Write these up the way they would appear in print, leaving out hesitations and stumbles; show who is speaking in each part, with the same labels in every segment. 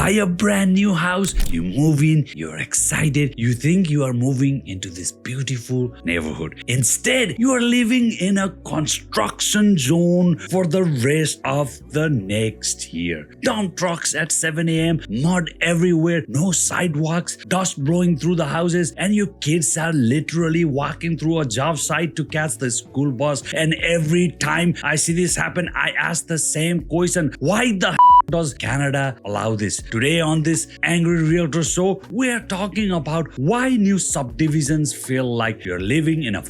Speaker 1: buy a brand new house, you move in, you're excited, you think you are moving into this beautiful neighborhood. Instead, you are living in a construction zone for the rest of the next year. Dump trucks at 7 a.m., mud everywhere, no sidewalks, dust blowing through the houses, and your kids are literally walking through a job site to catch the school bus. And every time I see this happen, I ask the same question: why the does Canada allow this? Today on this Angry Realtor Show, we are talking about why new subdivisions feel like you're living in a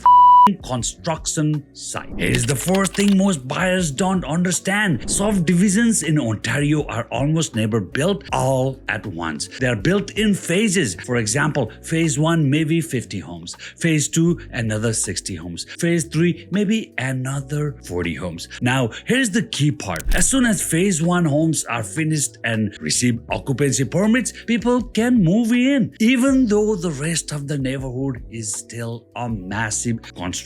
Speaker 1: construction site. Here's the first thing most buyers don't understand. Subdivisions in Ontario are almost never built all at once. They are built in phases. For example, phase 1 maybe 50 homes, phase 2 another 60 homes, phase 3 maybe another 40 homes. Now here's the key part. As soon as phase 1 homes are finished and receive occupancy permits, people can move in, even though the rest of the neighborhood is still a massive construction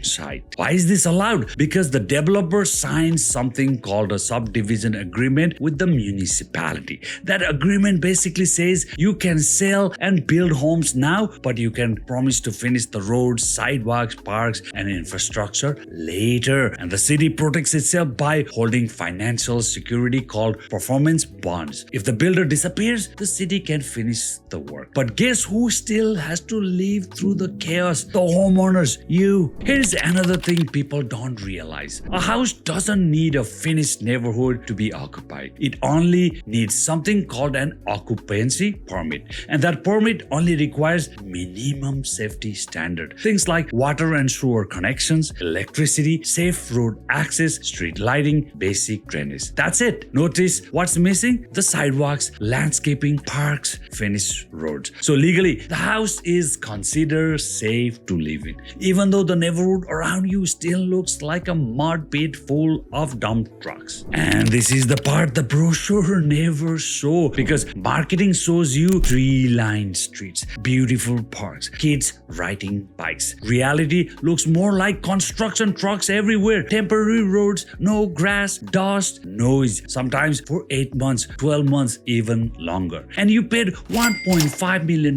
Speaker 1: site. Why is this allowed? Because the developer signs something called a subdivision agreement with the municipality. That agreement basically says you can sell and build homes now, but you can promise to finish the roads, sidewalks, parks, and infrastructure later. And the city protects itself by holding financial security called performance bonds. If the builder disappears, the city can finish the work. But guess who still has to live through the chaos? The homeowners, you. Here's another thing people don't realize. A house doesn't need a finished neighborhood to be occupied. It only needs something called an occupancy permit. And that permit only requires minimum safety standard. Things like water and sewer connections, electricity, safe road access, street lighting, basic drainage. That's it. Notice what's missing? The sidewalks, landscaping, parks, finished roads. So legally, the house is considered safe to live in, even though the neighborhood around you still looks like a mud pit full of dump trucks. And this is the part the brochure never shows, because marketing shows you tree-lined streets, beautiful parks, kids riding bikes. Reality looks more like construction trucks everywhere, temporary roads, no grass, dust, noise, sometimes for 8 months, 12 months, even longer. And you paid $1.5 million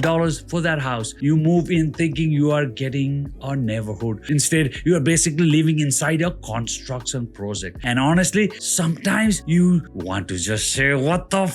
Speaker 1: for that house. You move in thinking you are getting a neighborhood. Instead, you are basically living inside a construction project. And honestly, sometimes you want to just say, what the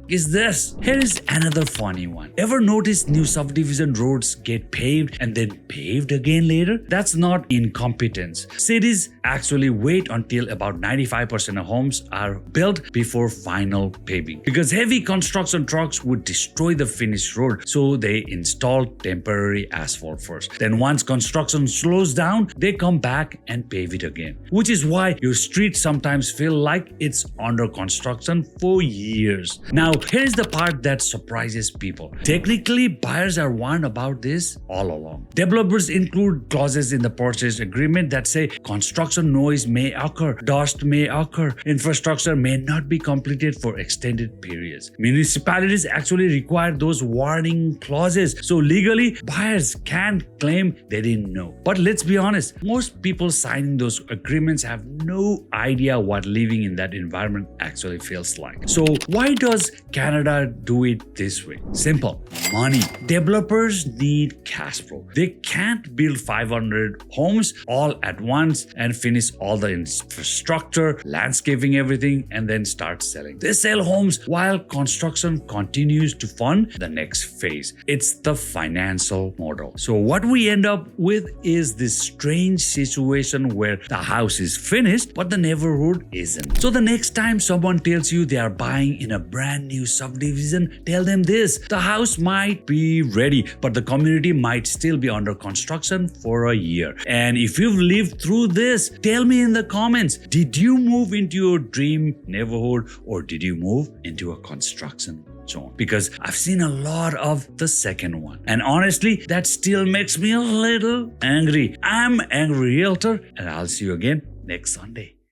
Speaker 1: is this? Here is another funny one. Ever notice new subdivision roads get paved and then paved again later? That's not incompetence. Cities actually wait until about 95% of homes are built before final paving, because heavy construction trucks would destroy the finished road, so they install temporary asphalt first. Then once construction slows down, they come back and pave it again, which is why your street sometimes feel like it's under construction for years. Now, here's the part that surprises people. Technically, buyers are warned about this all along. Developers include clauses in the purchase agreement that say construction noise may occur, dust may occur, infrastructure may not be completed for extended periods. Municipalities actually require those warning clauses, so legally, buyers can't claim they didn't know. But let's be honest, most people signing those agreements have no idea what living in that environment actually feels like. So why does Canada do it this way? Simple. Money. Developers need cash flow. They can't build 500 homes all at once and finish all the infrastructure, landscaping, everything, and then start selling. They sell homes while construction continues to fund the next phase. It's the financial model. So what we end up with is this strange situation where the house is finished, but the neighborhood isn't. So the next time someone tells you they are buying in a brand new subdivision, tell them this: the house might be ready, but the community might still be under construction for a year. And if you've lived through this, tell me in the comments, did you move into your dream neighborhood or did you move into a construction zone? Because I've seen a lot of the second one. And honestly, that still makes me a little angry. I'm Angry Realtor, and I'll see you again next Sunday.